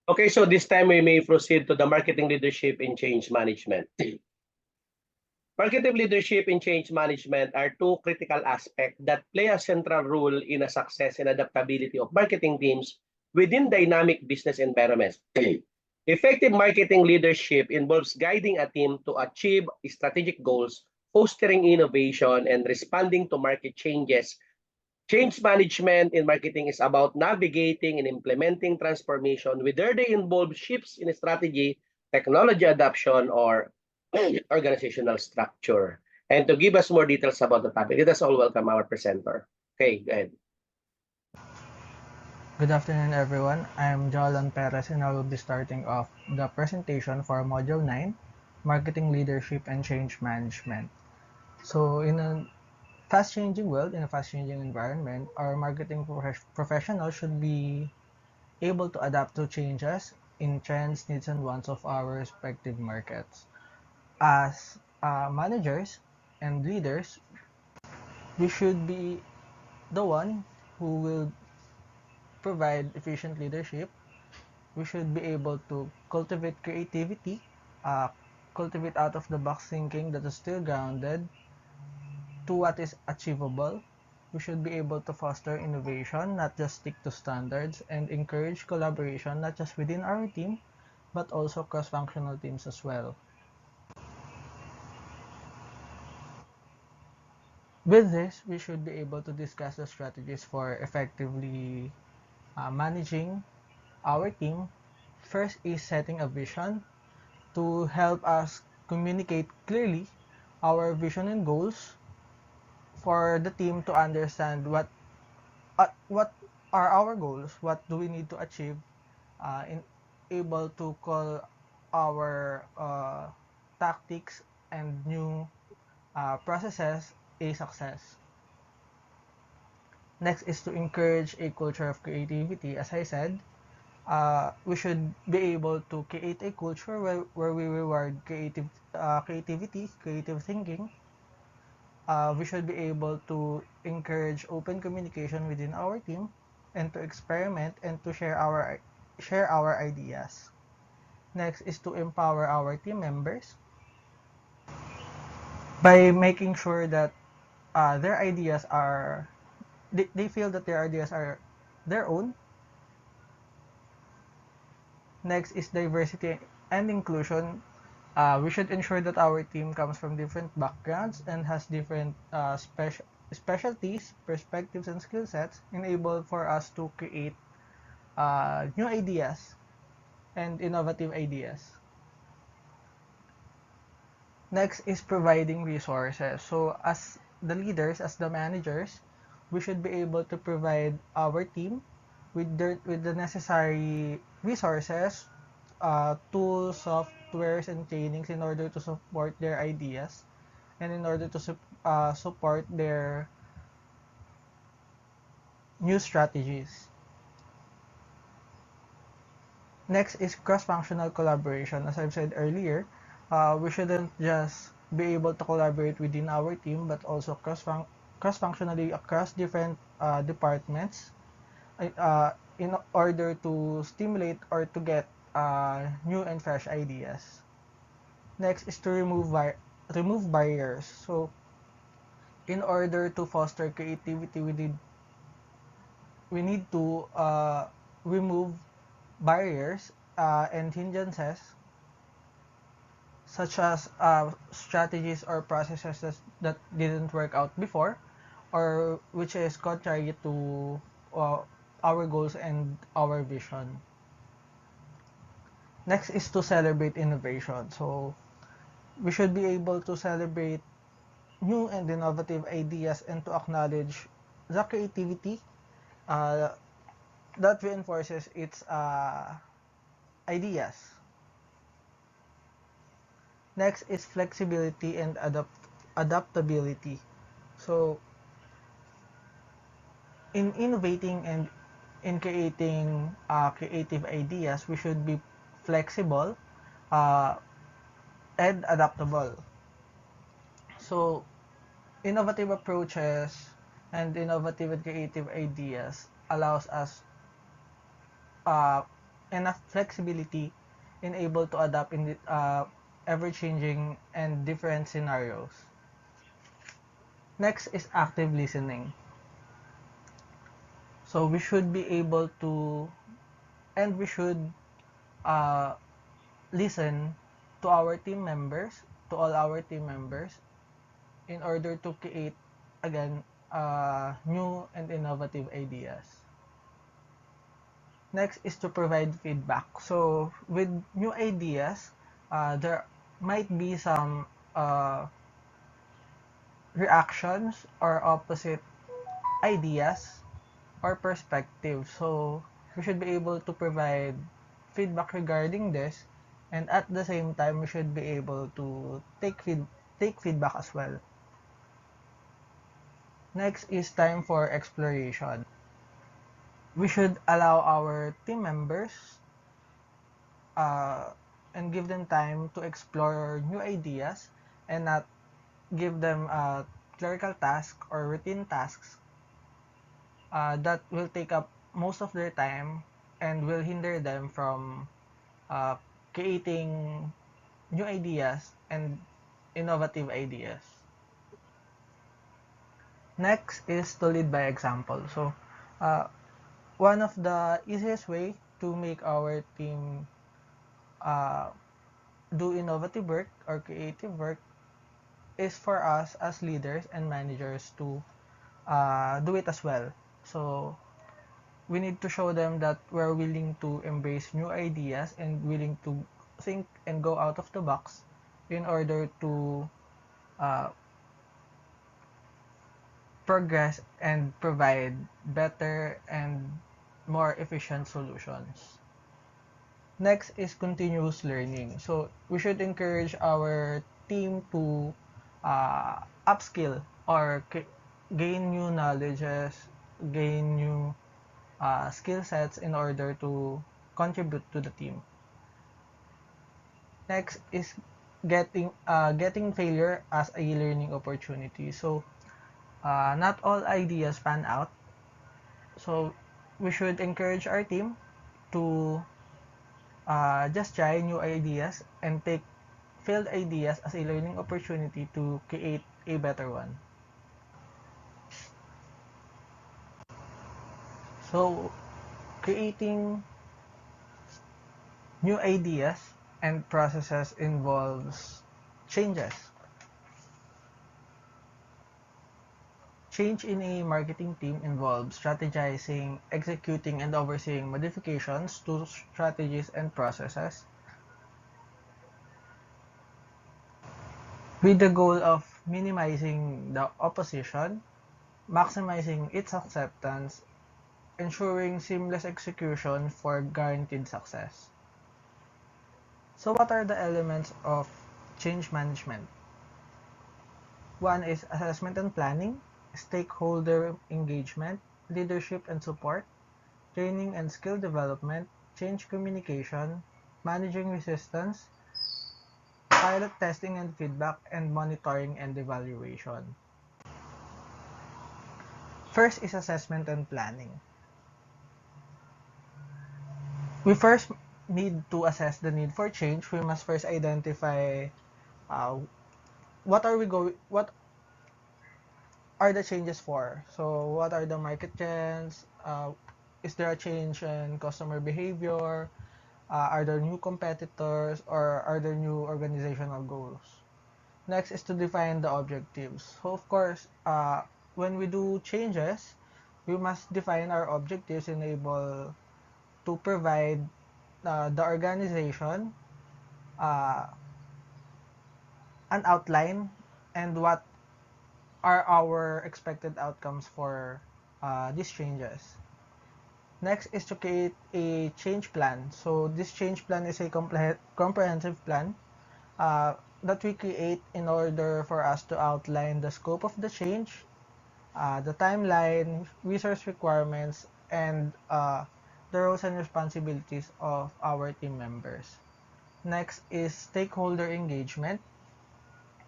Okay, so this time we may proceed to the marketing leadership and change management. Marketing leadership and change management are two critical aspects that play a central role in the success and adaptability of marketing teams within dynamic business environments. Effective marketing leadership involves guiding a team to achieve strategic goals, fostering innovation, and responding to market changes. Change management in marketing is about navigating and implementing transformation, whether they involve shifts in strategy, technology adoption, or organizational structure. And to give us more details about the topic, let us all welcome our presenter. Okay, go ahead. Good afternoon, everyone. I'm Jolan Perez, and I will be starting off the presentation for Module 9, Marketing Leadership and Change Management. So, in a fast-changing world, in a fast-changing environment, our marketing professionals should be able to adapt to changes in trends, needs, and wants of our respective markets. As managers and leaders, we should be the one who will provide efficient leadership. We should be able to cultivate creativity, uh, cultivate out of the box thinking that is still grounded to what is achievable. We should be able to foster innovation, not just stick to standards, and encourage collaboration not just within our team, but also cross functional teams as well. With this, we should be able to discuss the strategies for effectively managing our team. First is setting a vision to help us communicate clearly our vision and goals for the team to understand what are our goals, what do we need to achieve, in able to call our tactics and new processes a success. Next is to encourage a culture of creativity. As I said, we should be able to create a culture where we reward creativity, creative thinking. We should be able to encourage open communication within our team and to experiment and to share our ideas. Next is to empower our team members by making sure that their ideas are they feel that their ideas are their own. Next is diversity and inclusion. We should ensure that our team comes from different backgrounds and has different specialties, perspectives, and skill sets, enable for us to create new ideas and innovative ideas. Next is providing resources. So as the leaders, as the managers, we should be able to provide our team with the necessary resources, tools, softwares, and trainings in order to support their ideas and in order to support their new strategies. Next is cross-functional collaboration. As I've said earlier, we shouldn't just be able to collaborate within our team, but also cross-functionally across different departments in order to stimulate or to get new and fresh ideas. Next is to remove barriers. So, in order to foster creativity, we need to remove barriers and hindrances such as strategies or processes that didn't work out before or which is contrary to our goals and our vision. Next is to celebrate innovation. So we should be able to celebrate new and innovative ideas and to acknowledge the creativity uh, that reinforces its ideas. Next is flexibility and adaptability. So in innovating and in creating creative ideas, we should be flexible uh, and adaptable. So innovative approaches and innovative and creative ideas allows us uh, enough flexibility and able to adapt in the ever-changing and different scenarios. Next is active listening. So we should be able to, and we should uh, listen to our team members, to all our team members, in order to create, again, new and innovative ideas. Next is to provide feedback. So with new ideas, there might be some reactions or opposite ideas or perspectives. So we should be able to provide feedback regarding this, and at the same time, we should be able to take feedback as well. Next is time for exploration. We should allow our team members uh, and give them time to explore new ideas and not give them clerical tasks or routine tasks that will take up most of their time and will hinder them from uh, creating new ideas and innovative ideas. Next is to lead by example. So, one of the easiest way to make our team uh, do innovative work or creative work is for us as leaders and managers to do it as well. So we need to show them that we're willing to embrace new ideas and willing to think and go out of the box in order to uh, progress and provide better and more efficient solutions. Next is continuous learning. So we should encourage our team to upskill or gain new knowledges, gain new skill sets in order to contribute to the team. Next is getting failure as a learning opportunity. So not all ideas pan out. So we should encourage our team to just try new ideas and take failed ideas as a learning opportunity to create a better one. So creating new ideas and processes involves changes. Change in a marketing team involves strategizing, executing, and overseeing modifications to strategies and processes with the goal of minimizing the opposition, maximizing its acceptance, ensuring seamless execution for guaranteed success. So what are the elements of change management? One is assessment and planning, stakeholder engagement, leadership and support, training and skill development, change communication, managing resistance, pilot testing and feedback, and monitoring and evaluation. First is assessment and planning. We first need to assess the need for change. We must first identify uh, what are the changes for. So what are the market trends? Is there a change in customer behavior? Are there new competitors or are there new organizational goals? Next is to define the objectives. So of course, when we do changes, we must define our objectives and able to provide the organization uh, an outline and what are our expected outcomes for these changes. Next is to create a change plan. So this change plan is a comprehensive plan that we create in order for us to outline the scope of the change, the timeline, resource requirements, and the roles and responsibilities of our team members. Next is stakeholder engagement.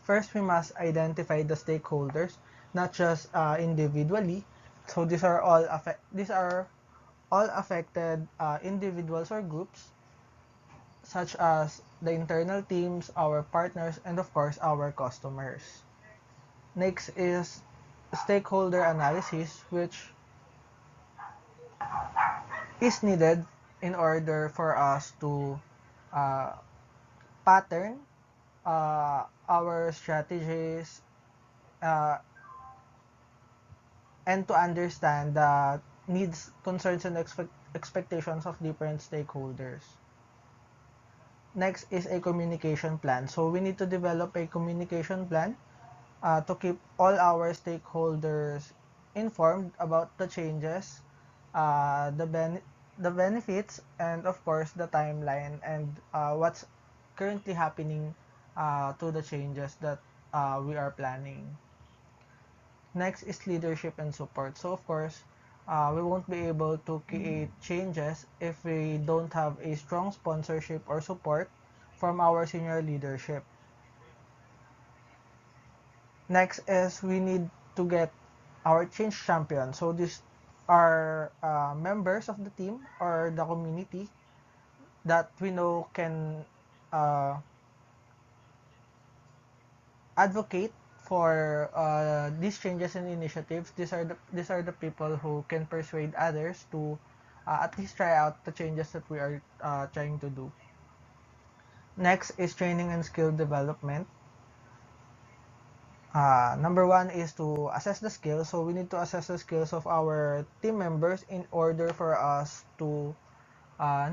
First, we must identify the stakeholders, not just individually. So these are all affected individuals or groups, such as the internal teams, our partners, and of course, our customers. Next is stakeholder analysis, which is needed in order for us to uh, pattern our strategies uh, and to understand the needs, concerns, and expectations of different stakeholders. Next is a communication plan. So we need to develop a communication plan to keep all our stakeholders informed about the changes, uh, the, ben- the benefits, and of course the timeline and what's currently happening to the changes that we are planning. Next is leadership and support. So of course, we won't be able to create changes if we don't have a strong sponsorship or support from our senior leadership. Next is we need to get our change champion. So these are members of the team or the community that we know can uh, advocate for these changes and initiatives. These are the people who can persuade others to at least try out the changes that we are trying to do. Next is training and skill development. Number one is to assess the skills. So we need to assess the skills of our team members in order for us to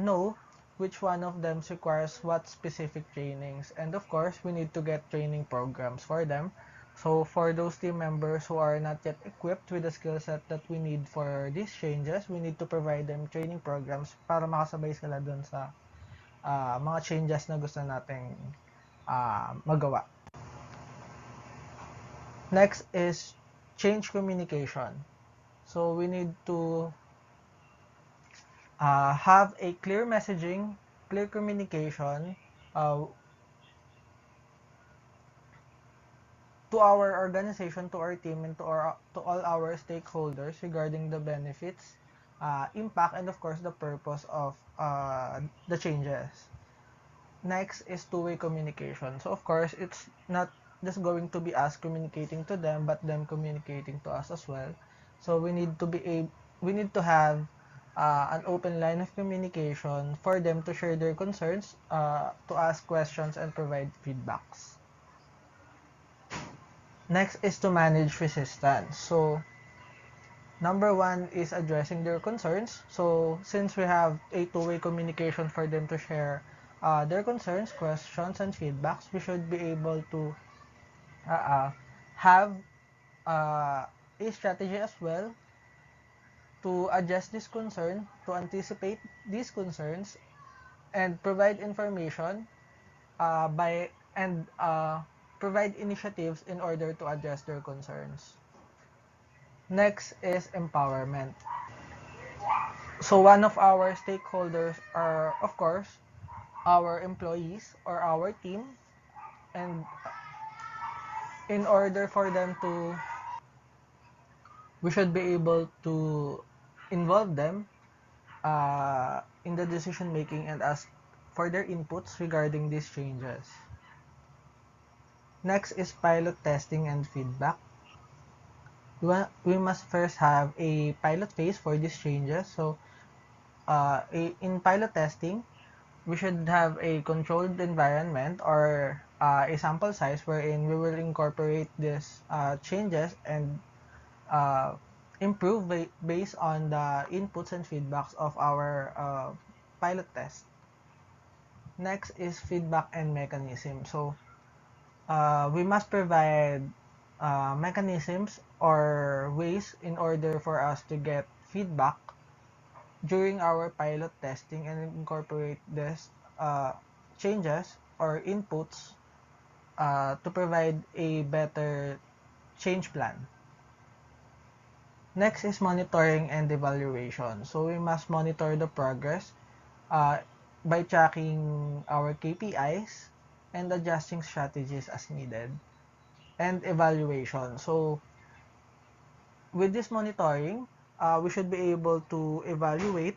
know which one of them requires what specific trainings. And of course, we need to get training programs for them. So for those team members who are not yet equipped with the skill set that we need for these changes, we need to provide them training programs para makasabay sila dun sa mga changes na gusto nating magawa. Next is change communication. So we need to have a clear messaging, clear communication uh, to our organization, to our team, and to all our stakeholders regarding the benefits, impact, and of course the purpose of the changes. Next is two-way communication. So of course, it's not just going to be us communicating to them, but them communicating to us as well. So we need to have an open line of communication for them to share their concerns, to ask questions, and provide feedbacks. Next is to manage resistance. So number one is addressing their concerns. So since we have a two-way communication for them to share their concerns, questions, and feedbacks, we should be able to have a strategy as well to address this concern, to anticipate these concerns, and provide information by and provide initiatives in order to address their concerns. Next is empowerment. So one of our stakeholders are, of course, our employees or our team, and in order for them to, we should be able to involve them in the decision making and ask for their inputs regarding these changes. Next is pilot testing and feedback. We must first have a pilot phase for these changes. So in pilot testing, we should have a controlled environment or a sample size wherein we will incorporate these changes and uh, improve based on the inputs and feedbacks of our pilot test. Next is feedback and mechanism. So we must provide mechanisms or ways in order for us to get feedback during our pilot testing and incorporate these changes or inputs to provide a better change plan. Next is monitoring and evaluation. So we must monitor the progress uh, by tracking our KPIs and adjusting strategies as needed. And evaluation. So with this monitoring, we should be able to evaluate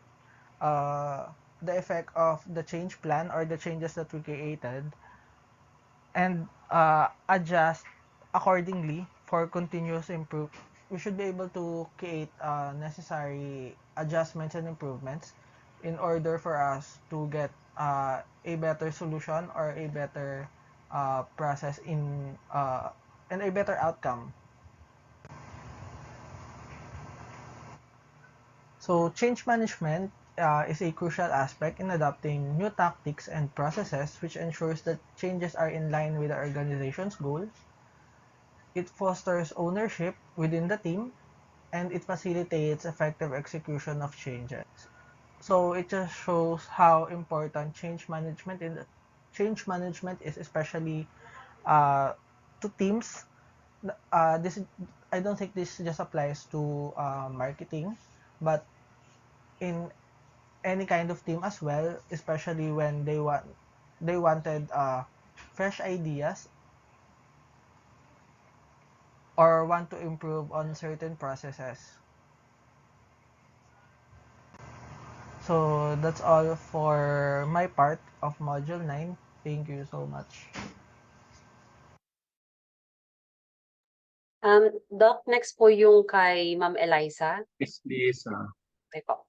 uh, the effect of the change plan or the changes that we created and adjust accordingly for continuous improve. We should be able to create necessary adjustments and improvements in order for us to get a better solution or a better process in and a better outcome. So change management is a crucial aspect in adopting new tactics and processes which ensures that changes are in line with the organization's goals. It fosters ownership within the team and it facilitates effective execution of changes. So it just shows how important change management is, especially uh, to teams. This I don't think this just applies to marketing, but in any kind of team as well, especially when they wanted fresh ideas or want to improve on certain processes. So that's all for my part of Module 9. Thank you so much. Doc, next po yung kay Ma'am Eliza. Yes, please. Okay po.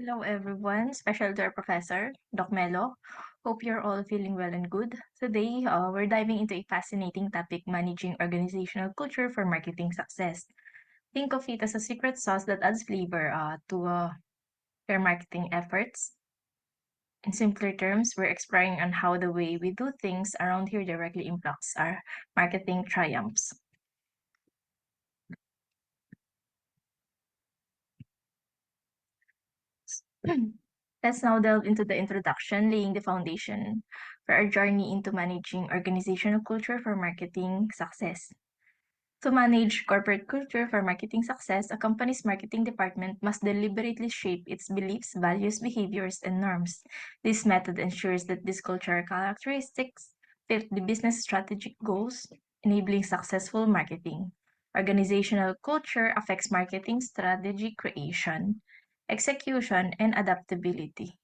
Hello everyone, special to our professor, Doc Melo. Hope you're all feeling well and good. Today, we're diving into a fascinating topic, managing organizational culture for marketing success. Think of it as a secret sauce that adds flavor to your marketing efforts. In simpler terms, we're exploring on how the way we do things around here directly impacts our marketing triumphs. Let's now delve into the introduction, laying the foundation for our journey into managing organizational culture for marketing success. To manage corporate culture for marketing success, a company's marketing department must deliberately shape its beliefs, values, behaviors, and norms. This method ensures that these cultural characteristics fit the business strategic goals, enabling successful marketing. Organizational culture affects marketing strategy creation, execution, and adaptability.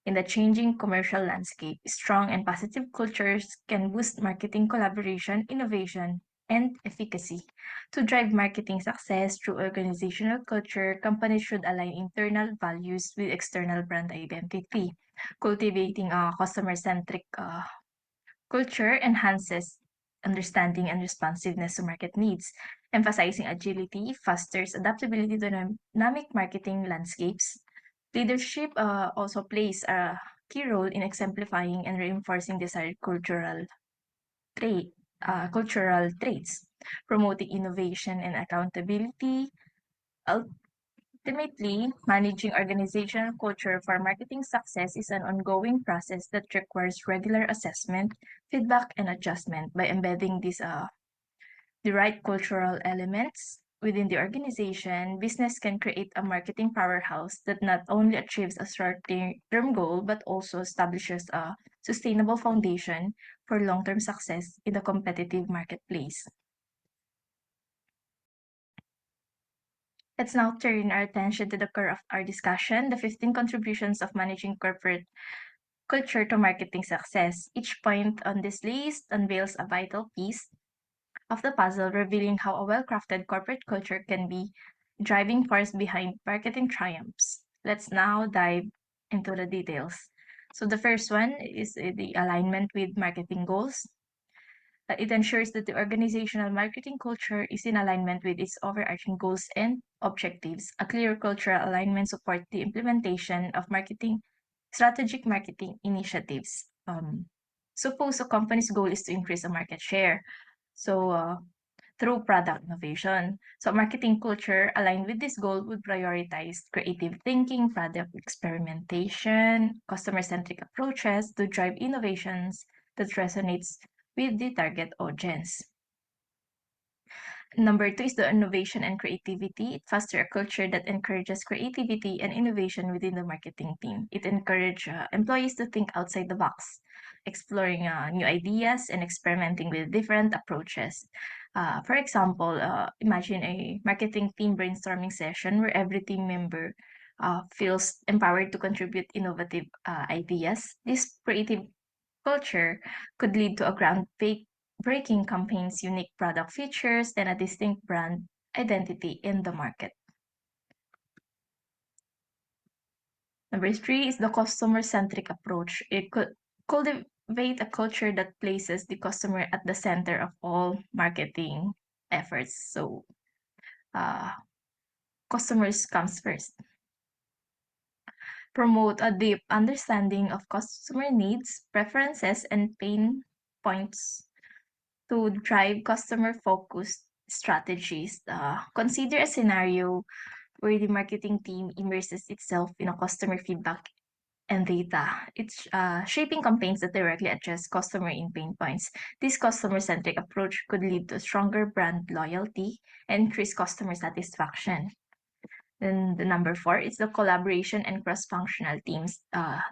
In the changing commercial landscape, strong and positive cultures can boost marketing collaboration, innovation, and efficacy. To drive marketing success through organizational culture, companies should align internal values with external brand identity. Cultivating a customer-centric culture enhances understanding and responsiveness to market needs. Emphasizing agility fosters adaptability to dynamic marketing landscapes. Leadership also plays a key role in exemplifying and reinforcing desired trait, cultural traits, promoting innovation and accountability. Ultimately, managing organizational culture for marketing success is an ongoing process that requires regular assessment, feedback, and adjustment. By embedding the right cultural elements within the organization, business can create a marketing powerhouse that not only achieves a short-term goal but also establishes a sustainable foundation for long-term success in the competitive marketplace. Let's now turn our attention to the core of our discussion, the 15 contributions of managing corporate culture to marketing success. Each point on this list unveils a vital piece of the puzzle, revealing how a well-crafted corporate culture can be driving force behind marketing triumphs. Let's now dive into the details. So the first one is the alignment with marketing goals. It ensures that the organizational marketing culture is in alignment with its overarching goals and objectives. A clear cultural alignment supports the implementation of strategic marketing initiatives. Suppose a company's goal is to increase a market share. So through product innovation. So marketing culture aligned with this goal would prioritize creative thinking, product experimentation, customer-centric approaches to drive innovations that resonates with the target audience. Number 2 is the innovation and creativity. It fosters a culture that encourages creativity and innovation within the marketing team. It encourages employees to think outside the box, exploring new ideas and experimenting with different approaches. For example, imagine a marketing team brainstorming session where every team member feels empowered to contribute innovative ideas. This creative culture could lead to a groundbreaking campaigns, unique product features, and a distinct brand identity in the market. Number 3 is the customer-centric approach. It could cultivate a culture that places the customer at the center of all marketing efforts. So, customers comes first. Promote a deep understanding of customer needs, preferences, and pain points to drive customer-focused strategies. Consider a scenario where the marketing team immerses itself in a customer feedback and data. It's shaping campaigns that directly address customer in pain points. This customer-centric approach could lead to stronger brand loyalty and increased customer satisfaction. Then the number 4 is the collaboration and cross-functional teams.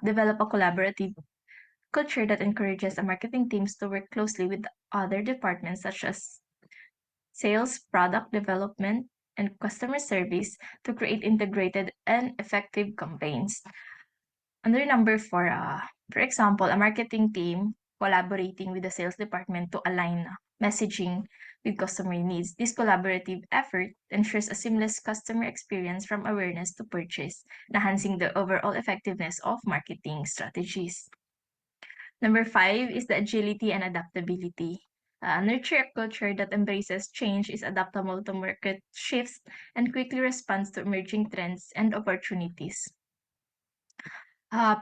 Develop a collaborative culture that encourages the marketing teams to work closely with other departments such as sales, product development, and customer service to create integrated and effective campaigns. Under number 4, for example, a marketing team collaborating with the sales department to align messaging with customer needs. This collaborative effort ensures a seamless customer experience from awareness to purchase, enhancing the overall effectiveness of marketing strategies. Number 5 is the agility and adaptability. Nurture a culture that embraces change, is adaptable to market shifts, and quickly responds to emerging trends and opportunities.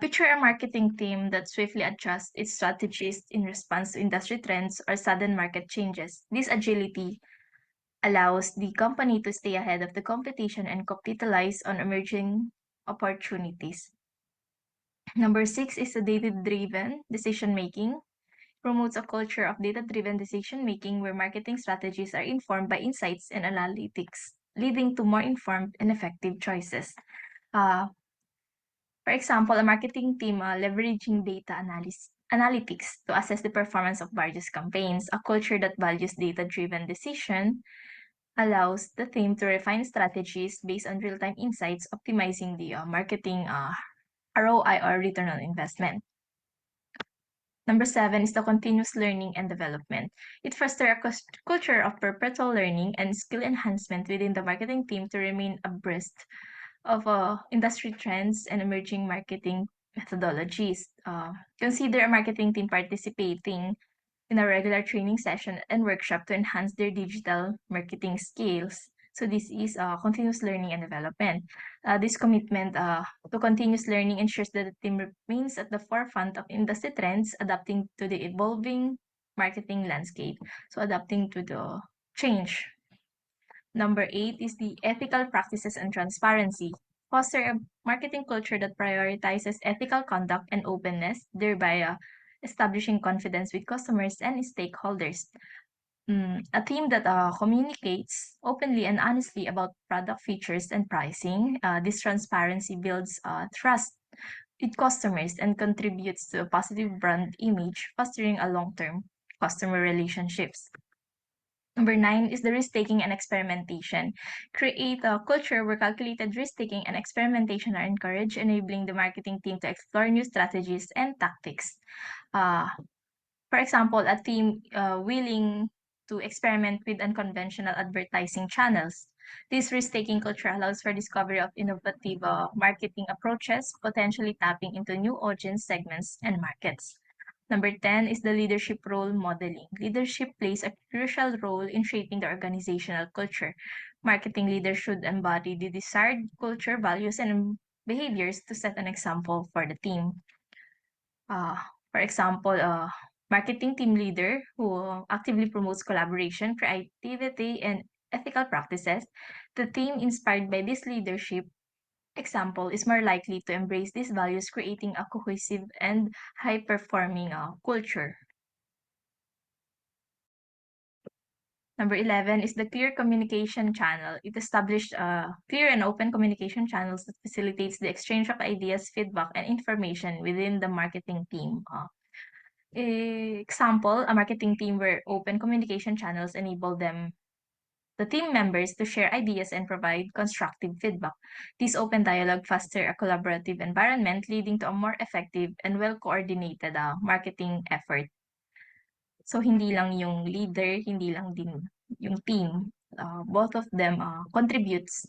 Picture a marketing team that swiftly adjusts its strategies in response to industry trends or sudden market changes. This agility allows the company to stay ahead of the competition and capitalize on emerging opportunities. Number 6 is the data-driven decision-making. Promotes a culture of data-driven decision-making where marketing strategies are informed by insights and analytics, leading to more informed and effective choices. For example, a marketing team leveraging data analytics to assess the performance of various campaigns. A culture that values data-driven decision allows the team to refine strategies based on real-time insights, optimizing the marketing ROI or return on investment. Number 7 is the continuous learning and development. It fosters a culture of perpetual learning and skill enhancement within the marketing team to remain abreast of industry trends and emerging marketing methodologies. Consider a marketing team participating in a regular training session and workshop to enhance their digital marketing skills. So this is continuous learning and development. This commitment to continuous learning ensures that the team remains at the forefront of industry trends, adapting to the evolving marketing landscape. So adapting to the change. Number 8 is the ethical practices and transparency. Foster a marketing culture that prioritizes ethical conduct and openness, thereby establishing confidence with customers and stakeholders. A team that communicates openly and honestly about product features and pricing. This transparency builds trust with customers and contributes to a positive brand image, fostering a long-term customer relationships. Number 9 is the risk-taking and experimentation. Create a culture where calculated risk-taking and experimentation are encouraged, enabling the marketing team to explore new strategies and tactics. For example, a team willing to experiment with unconventional advertising channels. This risk-taking culture allows for discovery of innovative marketing approaches, potentially tapping into new audience segments and markets. Number 10 is the leadership role modeling. Leadership plays a crucial role in shaping the organizational culture. Marketing leaders should embody the desired culture, values, and behaviors to set an example for the team. For example, marketing team leader who actively promotes collaboration, creativity, and ethical practices. The team inspired by this leadership example is more likely to embrace these values, creating a cohesive and high-performing culture. Number 11 is the clear communication channel. It established clear and open communication channels that facilitates the exchange of ideas, feedback, and information within the marketing team. Example, a marketing team where open communication channels enable the team members to share ideas and provide constructive feedback. This open dialogue foster a collaborative environment, leading to a more effective and well-coordinated marketing effort. So, hindi lang yung leader, hindi lang din yung team. Both of them contributes.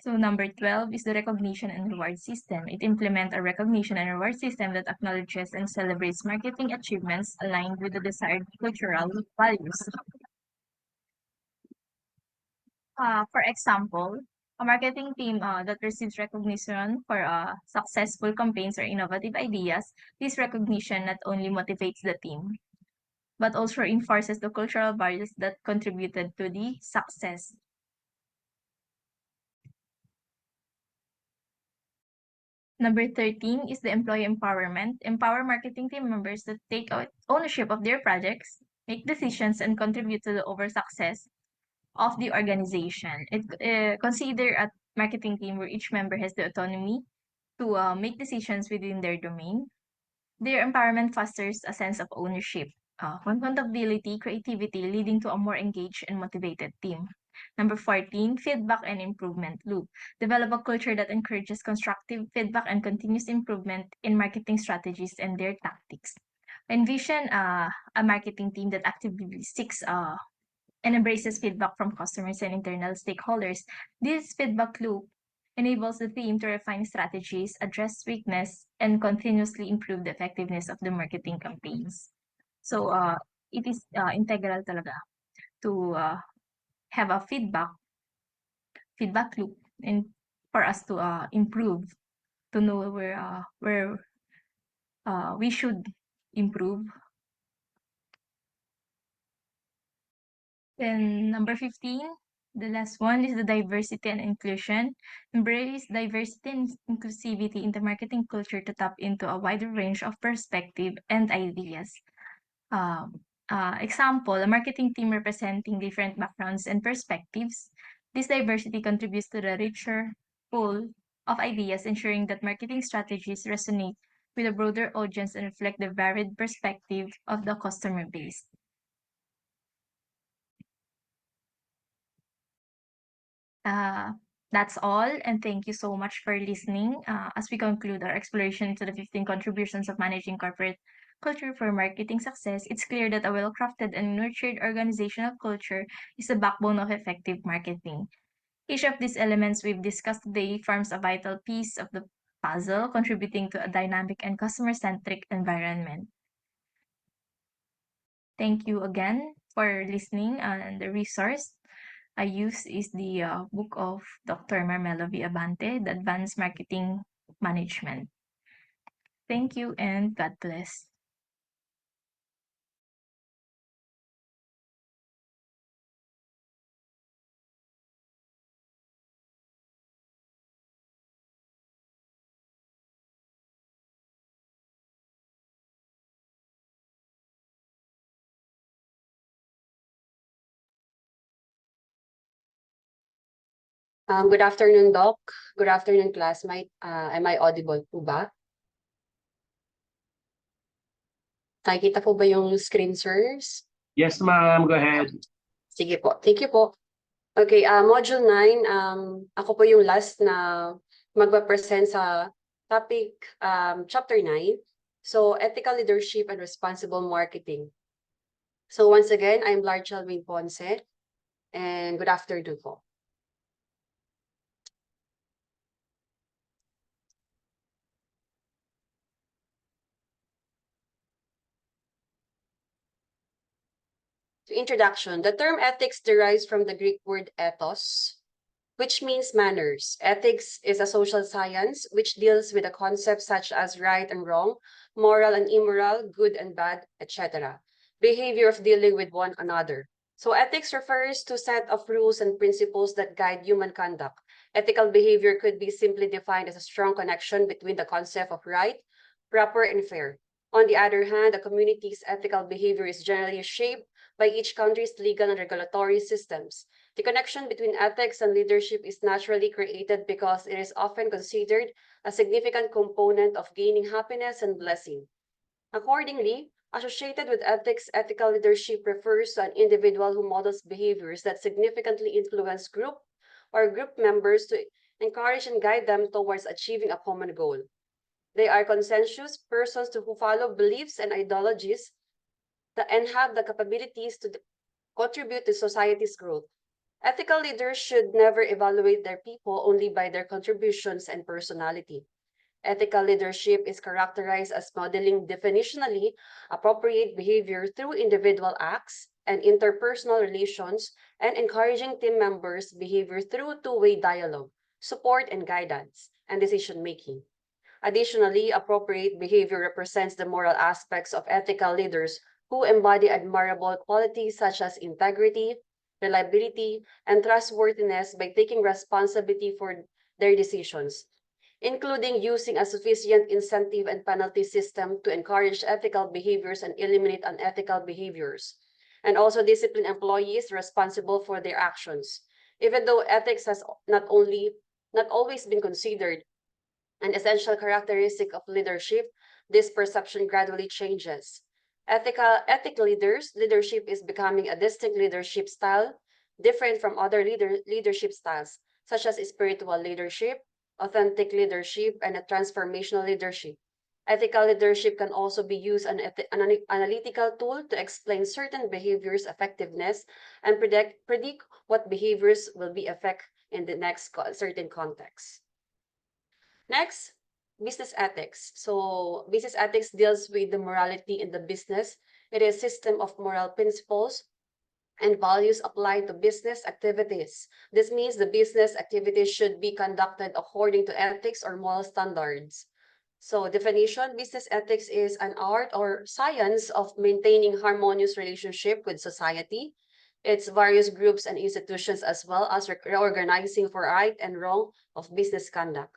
So, number 12 is the recognition and reward system. It implements a recognition and reward system that acknowledges and celebrates marketing achievements aligned with the desired cultural values. For example, a marketing team that receives recognition for successful campaigns or innovative ideas, this recognition not only motivates the team, but also reinforces the cultural values that contributed to the success. Number 13 is the employee empowerment. Empower marketing team members to take ownership of their projects, make decisions, and contribute to the over success of the organization. Consider a marketing team where each member has the autonomy to make decisions within their domain. Their empowerment fosters a sense of ownership, accountability, creativity, leading to a more engaged and motivated team. Number 14, feedback and improvement loop. Develop a culture that encourages constructive feedback and continuous improvement in marketing strategies and their tactics. Envision a marketing team that actively seeks and embraces feedback from customers and internal stakeholders. This feedback loop enables the team to refine strategies, address weakness, and continuously improve the effectiveness of the marketing campaigns. So, it is integral talaga to have a feedback loop and for us to improve, to know where we should improve. Then number 15, the last one is the diversity and inclusion. Embrace diversity and inclusivity in the marketing culture to tap into a wider range of perspective and ideas. Example, a marketing team representing different backgrounds and perspectives. This diversity contributes to the richer pool of ideas, ensuring that marketing strategies resonate with a broader audience and reflect the varied perspective of the customer base. That's all, and thank you so much for listening. As we conclude our exploration into the 15 contributions of managing corporate culture for marketing success, it's clear that a well-crafted and nurtured organizational culture is the backbone of effective marketing. Each of these elements we've discussed today forms a vital piece of the puzzle, contributing to a dynamic and customer-centric environment. Thank you again for listening, and the resource I use is the book of Dr. Marmelo V. Abante, The Advanced Marketing Management. Thank you and God bless. Good afternoon, Doc. Good afternoon, classmate. Am I audible po ba? Nakikita po ba yung screen, sirs? Yes, ma'am. Go ahead. Sige po. Thank you po. Okay, Module 9, ako po yung last na magpa-present sa topic Chapter 9. So, Ethical Leadership and Responsible Marketing. So, once again, I'm Larchel Wing Ponce, and good afternoon po. Introduction. The term ethics derives from the Greek word ethos, which means manners. Ethics is a social science which deals with the concepts such as right and wrong, moral and immoral, good and bad, etc. Behavior of dealing with one another. So ethics refers to set of rules and principles that guide human conduct. Ethical behavior could be simply defined as a strong connection between the concept of right, proper, and fair. On the other hand, a community's ethical behavior is generally shaped by each country's legal and regulatory systems. The connection between ethics and leadership is naturally created because it is often considered a significant component of gaining happiness and blessing. Accordingly, associated with ethics, ethical leadership refers to an individual who models behaviors that significantly influence group members to encourage and guide them towards achieving a common goal. They are consensus persons who follow beliefs and ideologies and have the capabilities to contribute to society's growth. Ethical leaders should never evaluate their people only by their contributions and personality. Ethical leadership is characterized as modeling definitionally appropriate behavior through individual acts and interpersonal relations and encouraging team members' behavior through two-way dialogue, support and guidance, and decision making. Additionally, appropriate behavior represents the moral aspects of ethical leaders who embody admirable qualities such as integrity, reliability, and trustworthiness by taking responsibility for their decisions, including using a sufficient incentive and penalty system to encourage ethical behaviors and eliminate unethical behaviors, and also discipline employees responsible for their actions. Even though ethics has not always been considered an essential characteristic of leadership, this perception gradually changes. Ethical leadership is becoming a distinct leadership style, different from other leadership styles, such as spiritual leadership, authentic leadership, and a transformational leadership. Ethical leadership can also be used as an analytical tool to explain certain behaviors' effectiveness and predict what behaviors will be effect in the next certain context. Next, business ethics. So business ethics deals with the morality in the business. It is a system of moral principles and values applied to business activities. This means the business activities should be conducted according to ethics or moral standards. So definition, business ethics is an art or science of maintaining harmonious relationship with society, its various groups and institutions, as well as reorganizing for right and wrong of business conduct.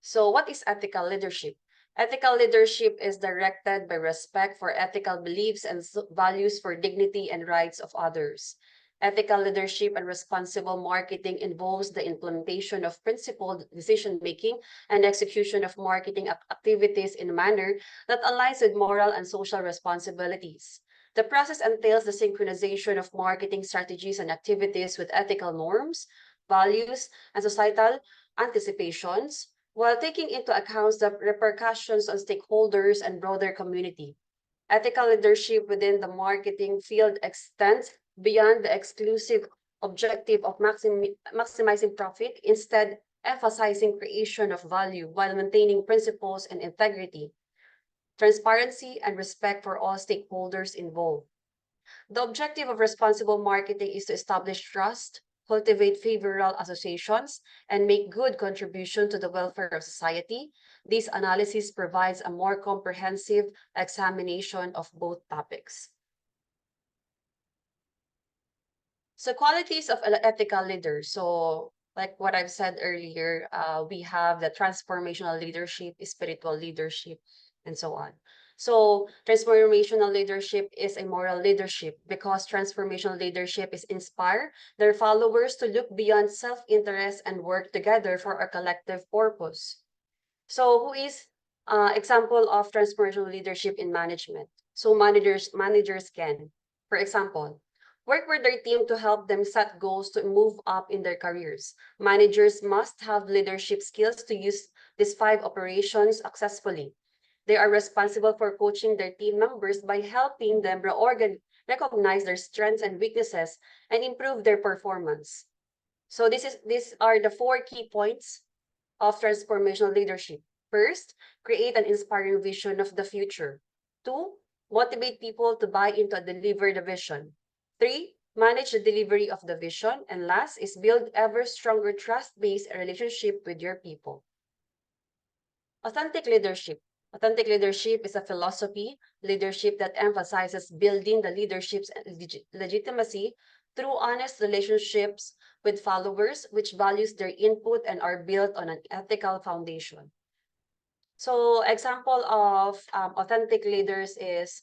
So what is ethical leadership? Ethical leadership is directed by respect for ethical beliefs and values for dignity and rights of others. Ethical leadership and responsible marketing involves the implementation of principled decision-making and execution of marketing activities in a manner that aligns with moral and social responsibilities. The process entails the synchronization of marketing strategies and activities with ethical norms, values, and societal anticipations, while taking into account the repercussions on stakeholders and broader community. Ethical leadership within the marketing field extends beyond the exclusive objective of maximizing profit, instead emphasizing creation of value while maintaining principles and integrity, transparency, and respect for all stakeholders involved. The objective of responsible marketing is to establish trust, cultivate favorable associations, and make good contribution to the welfare of society. This analysis provides a more comprehensive examination of both topics. So qualities of ethical leaders. So like what I've said earlier, we have the transformational leadership, spiritual leadership, and so on. So transformational leadership is a moral leadership because transformational leadership is inspire their followers to look beyond self-interest and work together for a collective purpose. So who is example of transformational leadership in management? So managers can, for example, work with their team to help them set goals to move up in their careers. Managers must have leadership skills to use these 5 operations successfully. They are responsible for coaching their team members by helping them recognize their strengths and weaknesses and improve their performance. So these are the 4 key points of transformational leadership. First, create an inspiring vision of the future. 2, motivate people to buy into and deliver the vision. 3, manage the delivery of the vision. And last is build ever stronger trust-based relationship with your people. Authentic leadership. Authentic leadership is a philosophy, leadership that emphasizes building the leadership's legitimacy through honest relationships with followers, which values their input and are built on an ethical foundation. So example of authentic leaders is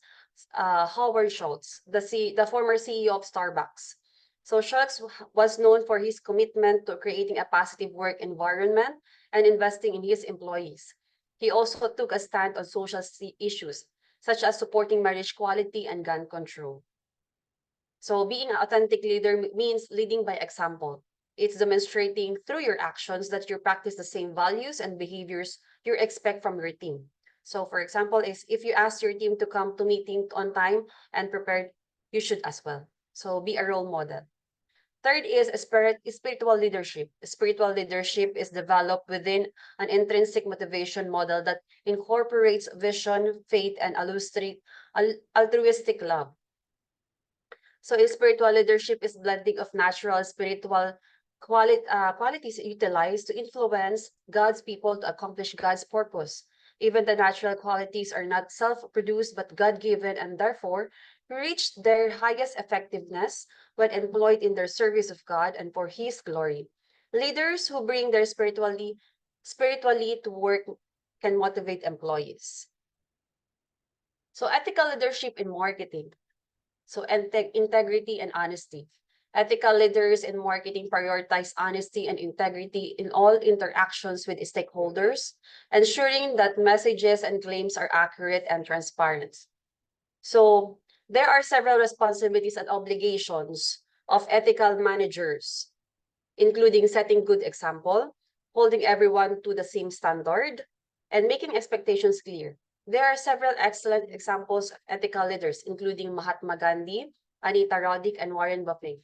Howard Schultz, the former CEO of Starbucks. So Schultz was known for his commitment to creating a positive work environment and investing in his employees. He also took a stand on social issues, such as supporting marriage equality and gun control. So being an authentic leader means leading by example. It's demonstrating through your actions that you practice the same values and behaviors you expect from your team. So for example, is if you ask your team to come to meeting on time and prepared, you should as well. So be a role model. Third is spiritual leadership. Spiritual leadership is developed within an intrinsic motivation model that incorporates vision, faith, and altruistic love. So spiritual leadership is blending of natural spiritual qualities utilized to influence God's people to accomplish God's purpose. Even the natural qualities are not self-produced but God-given and therefore reach their highest effectiveness when employed in their service of God and for His glory. Leaders who bring their spiritually to work can motivate employees. So ethical leadership in marketing. So integrity and honesty. Ethical leaders in marketing prioritize honesty and integrity in all interactions with stakeholders, ensuring that messages and claims are accurate and transparent. So there are several responsibilities and obligations of ethical managers, including setting good example, holding everyone to the same standard, and making expectations clear. There are several excellent examples of ethical leaders, including Mahatma Gandhi, Anita Roddick, and Warren Buffett.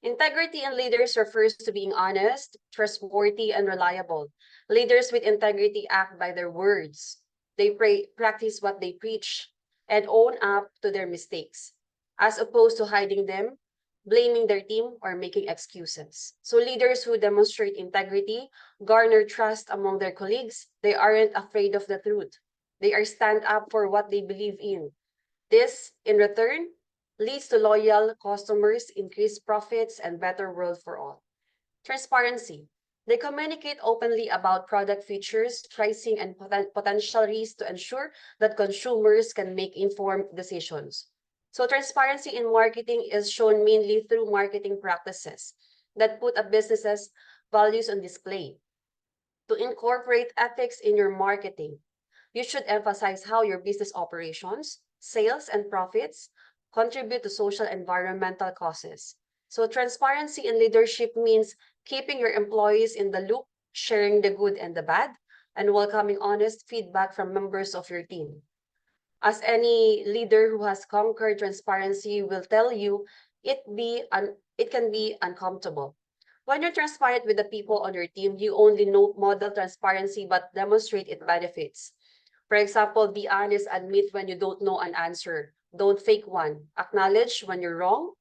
Integrity in leaders refers to being honest, trustworthy, and reliable. Leaders with integrity act by their words. They practice what they preach and own up to their mistakes, as opposed to hiding them, blaming their team, or making excuses. So leaders who demonstrate integrity garner trust among their colleagues. They aren't afraid of the truth. They are stand up for what they believe in. This, in return, leads to loyal customers, increased profits, and better world for all. Transparency. They communicate openly about product features, pricing, and potential risks to ensure that consumers can make informed decisions. So transparency in marketing is shown mainly through marketing practices that put a business's values on display. To incorporate ethics in your marketing, you should emphasize how your business operations, sales, and profits contribute to social and environmental causes. So transparency in leadership means keeping your employees in the loop, sharing the good and the bad, and welcoming honest feedback from members of your team. As any leader who has conquered transparency will tell you, it can be uncomfortable. When you're transparent with the people on your team, you only model transparency but demonstrate its benefits. For example, be honest, admit when you don't know an answer. Don't fake one. Acknowledge when you're wrong.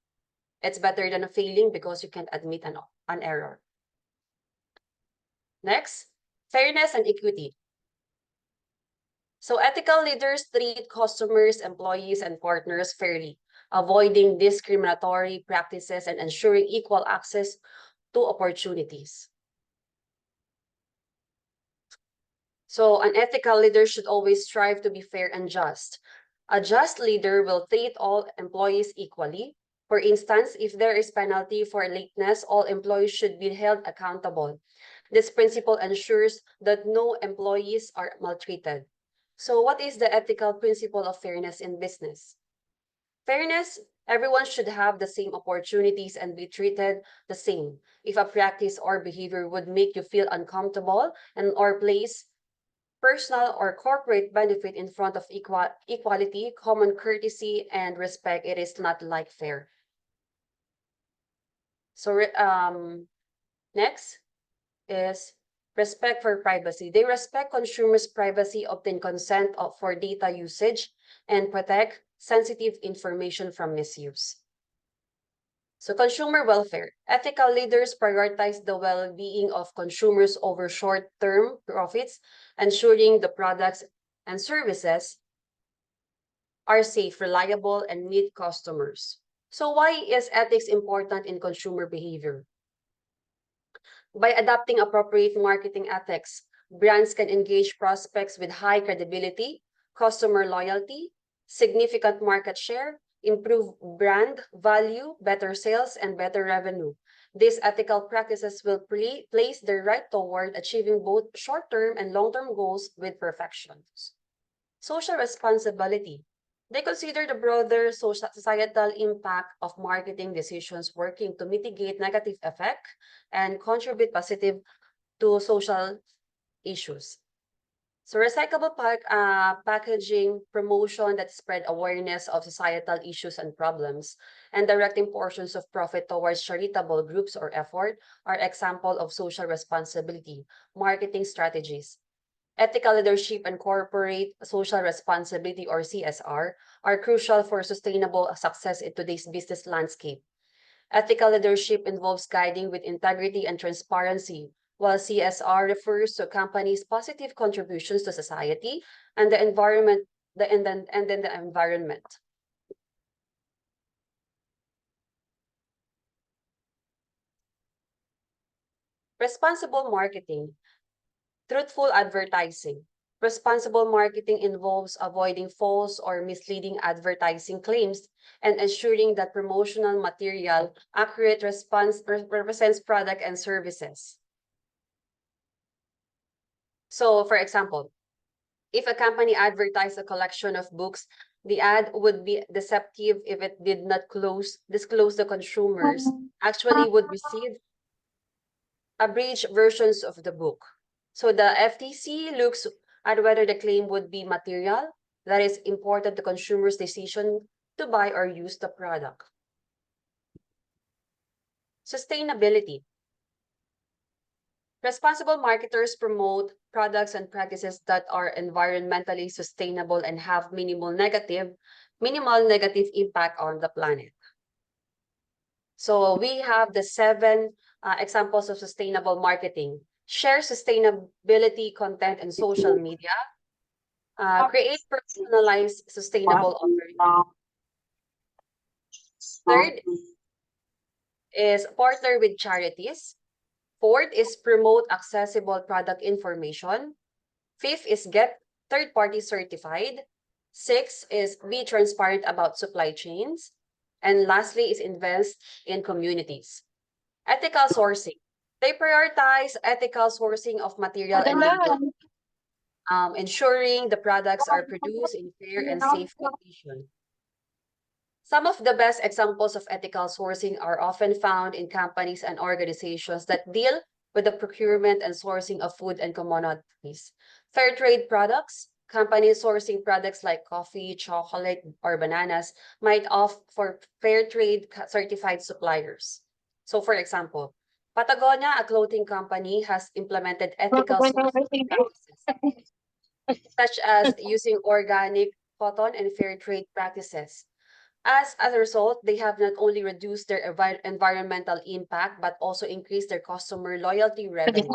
It's better than a failing because you can't admit an error. Next, fairness and equity. So ethical leaders treat customers, employees, and partners fairly, avoiding discriminatory practices and ensuring equal access to opportunities. So an ethical leader should always strive to be fair and just. A just leader will treat all employees equally. For instance, if there is penalty for lateness, all employees should be held accountable. This principle ensures that no employees are maltreated. So what is the ethical principle of fairness in business? Fairness, everyone should have the same opportunities and be treated the same. If a practice or behavior would make you feel uncomfortable and or place personal or corporate benefit in front of equality, common courtesy, and respect, it is not like fair. So next is respect for privacy. They respect consumers' privacy, obtain consent for data usage, and protect sensitive information from misuse. So consumer welfare. Ethical leaders prioritize the well-being of consumers over short-term profits, ensuring the products and services are safe, reliable, and meet customers. So why is ethics important in consumer behavior? By adopting appropriate marketing ethics, brands can engage prospects with high credibility, customer loyalty, significant market share, improve brand value, better sales, and better revenue. These ethical practices will place the right toward achieving both short-term and long-term goals with perfection. Social responsibility. They consider the broader societal impact of marketing decisions, working to mitigate negative effect and contribute positive to social issues. So recyclable packaging promotion that spread awareness of societal issues and problems and directing portions of profit towards charitable groups or effort are example of social responsibility marketing strategies. Ethical leadership and corporate social responsibility or CSR are crucial for sustainable success in today's business landscape. Ethical leadership involves guiding with integrity and transparency, while CSR refers to a company's positive contributions to society and the environment, and then the environment. Responsible marketing. Truthful advertising. Responsible marketing involves avoiding false or misleading advertising claims and ensuring that promotional material accurate response represents product and services. So, for example, if a company advertised a collection of books, the ad would be deceptive if it did not disclose the consumers actually would receive abridged versions of the book. So the FTC looks at whether the claim would be material that is important to consumers' decision to buy or use the product. Sustainability. Responsible marketers promote products and practices that are environmentally sustainable and have minimal negative impact on the planet. So we have the 7 examples of sustainable marketing. Share sustainability content in social media. Create personalized sustainable offerings. Third is partner with charities. Fourth is promote accessible product information. Fifth is get third-party certified. Sixth is be transparent about supply chains. And lastly is invest in communities. Ethical sourcing. They prioritize ethical sourcing of material and labor, ensuring the products are produced in fair and safe conditions. Some of the best examples of ethical sourcing are often found in companies and organizations that deal with the procurement and sourcing of food and commodities. Fair trade products, companies sourcing products like coffee, chocolate, or bananas might opt for fair trade certified suppliers. So for example, Patagonia, a clothing company, has implemented ethical sourcing practices, such as using organic cotton and fair trade practices. As a result, they have not only reduced their environmental impact, but also increased their customer loyalty revenue.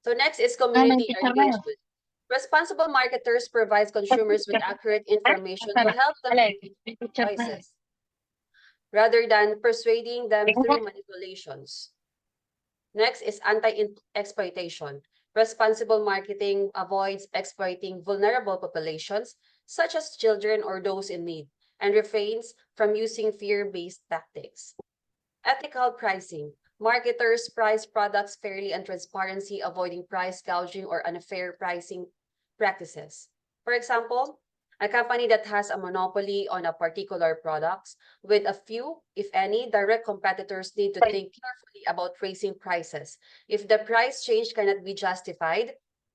So next is community engagement. Responsible marketers provide consumers with accurate information to help them make choices, rather than persuading them through manipulations. Next is anti-exploitation. Responsible marketing avoids exploiting vulnerable populations, such as children or those in need, and refrains from using fear-based tactics. Ethical pricing. Marketers price products fairly and transparency, avoiding price gouging or unfair pricing practices. For example, a company that has a monopoly on a particular product with a few, if any, direct competitors need to think carefully about raising prices. If the price change cannot be justified,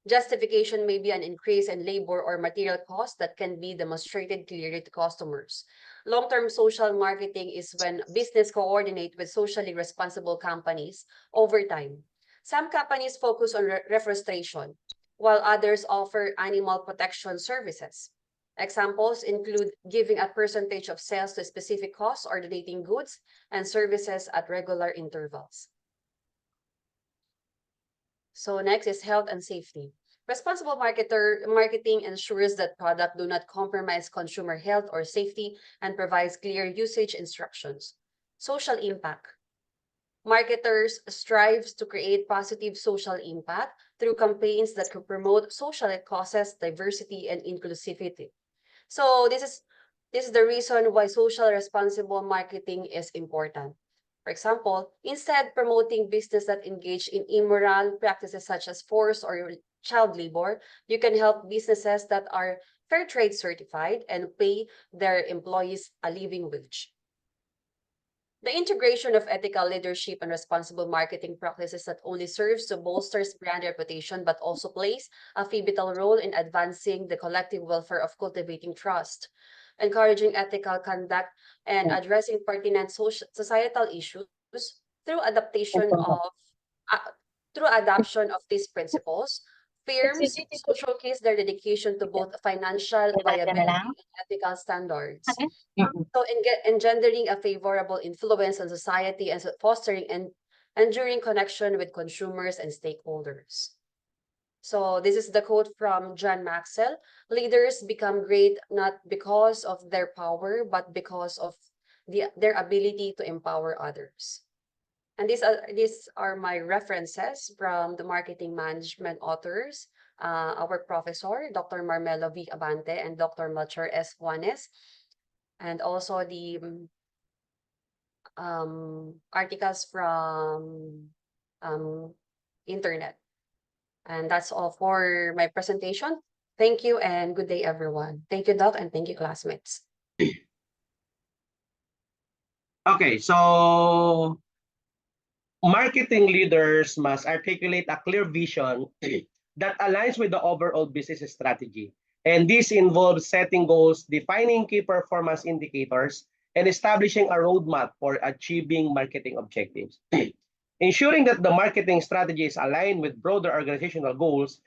justification may be an increase in labor or material costs that can be demonstrated clearly to customers. Long-term social marketing is when business coordinate with socially responsible companies over time. Some companies focus on reforestation, while others offer animal protection services. Examples include giving a percentage of sales to specific costs or donating goods and services at regular intervals. So next is health and safety. Responsible marketing ensures that products do not compromise consumer health or safety and provides clear usage instructions. Social impact. Marketers strive to create positive social impact through campaigns that can promote social causes, diversity, and inclusivity. So this is the reason why social responsible marketing is important. For example, instead promoting business that engage in immoral practices such as forced or child labor, you can help businesses that are fair trade certified and pay their employees a living wage. The integration of ethical leadership and responsible marketing practices not only serves to bolster brand reputation, but also plays a pivotal role in advancing the collective welfare of cultivating trust, encouraging ethical conduct, and addressing pertinent societal issues through uh, adoption of these principles. Firms showcase their dedication to both financial viability and ethical standards. So engendering a favorable influence on society and fostering an enduring connection with consumers and stakeholders. So this is the quote from John Maxwell. Leaders become great not because of their power, but because of their ability to empower others. And these are my references from the marketing management authors, our professor, Dr. Marmelo V. Abante and Dr. Melchor S. Juanes, and also the articles from internet. And that's all for my presentation. Thank you and good day, everyone. Thank you, Doc, and thank you, classmates. Okay, so marketing leaders must articulate a clear vision that aligns with the overall business strategy. And this involves setting goals, defining key performance indicators, and establishing a roadmap for achieving marketing objectives. Ensuring that the marketing strategy is aligned with broader organizational goals,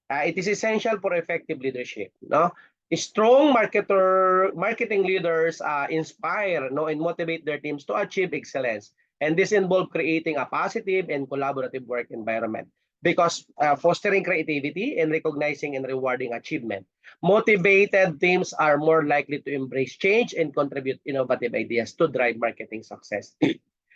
it is essential for effective leadership. No? Strong marketing leaders inspire and motivate their teams to achieve excellence. And this involves creating a positive and collaborative work environment because fostering creativity and recognizing and rewarding achievement. Motivated teams are more likely to embrace change and contribute innovative ideas to drive marketing success.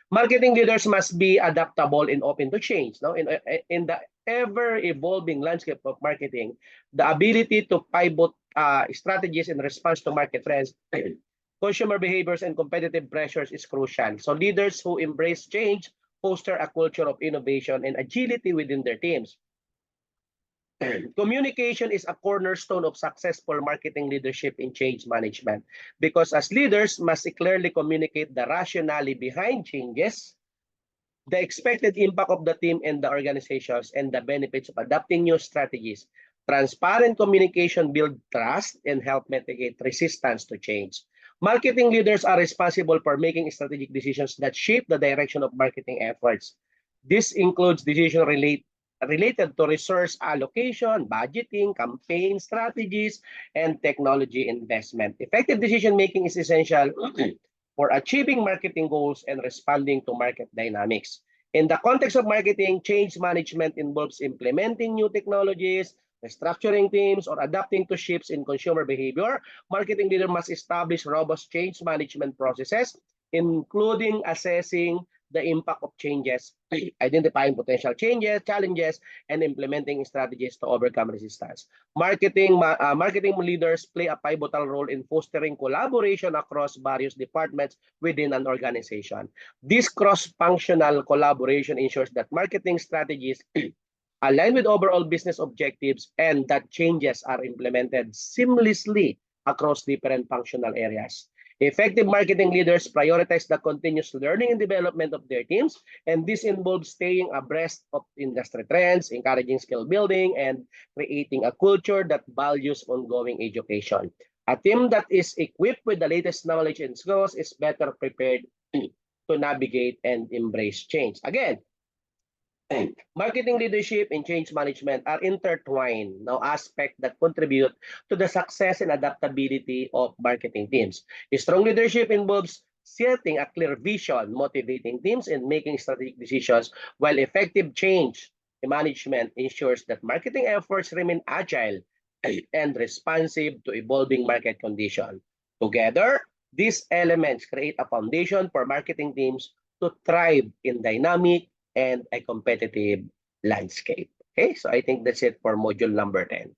Marketing leaders must be adaptable and open to change. No? In the ever-evolving landscape of marketing, the ability to pivot strategies in response to market trends, consumer behaviors, and competitive pressures is crucial. So leaders who embrace change foster a culture of innovation and agility within their teams. Communication is a cornerstone of successful marketing leadership in change management because as leaders must clearly communicate the rationale behind changes, the expected impact of the team and the organizations, and the benefits of adopting new strategies. Transparent communication builds trust and help mitigate resistance to change. Marketing leaders are responsible for making strategic decisions that shape the direction of marketing efforts. This includes decisions related to resource allocation, budgeting, campaign strategies, and technology investment. Effective decision-making is essential for achieving marketing goals and responding to market dynamics. In the context of marketing, change management involves implementing new technologies, restructuring teams, or adapting to shifts in consumer behavior. Marketing leaders must establish robust change management processes, including assessing the impact of changes, identifying potential changes, challenges, and implementing strategies to overcome resistance. Marketing leaders play a pivotal role in fostering collaboration across various departments within an organization. This cross-functional collaboration ensures that marketing strategies align with overall business objectives and that changes are implemented seamlessly across different functional areas. Effective marketing leaders prioritize the continuous learning and development of their teams, and this involves staying abreast of industry trends, encouraging skill building, and creating a culture that values ongoing education. A team that is equipped with the latest knowledge and skills is better prepared to navigate and embrace change. Again, Marketing leadership and change management are intertwined, no, aspects that contribute to the success and adaptability of marketing teams. Strong leadership involves setting a clear vision, motivating teams, and making strategic decisions, while effective change management ensures that marketing efforts remain agile and responsive to evolving market conditions. Together, these elements create a foundation for marketing teams to thrive in dynamic and a competitive landscape. Okay, so I think that's it for module number 10.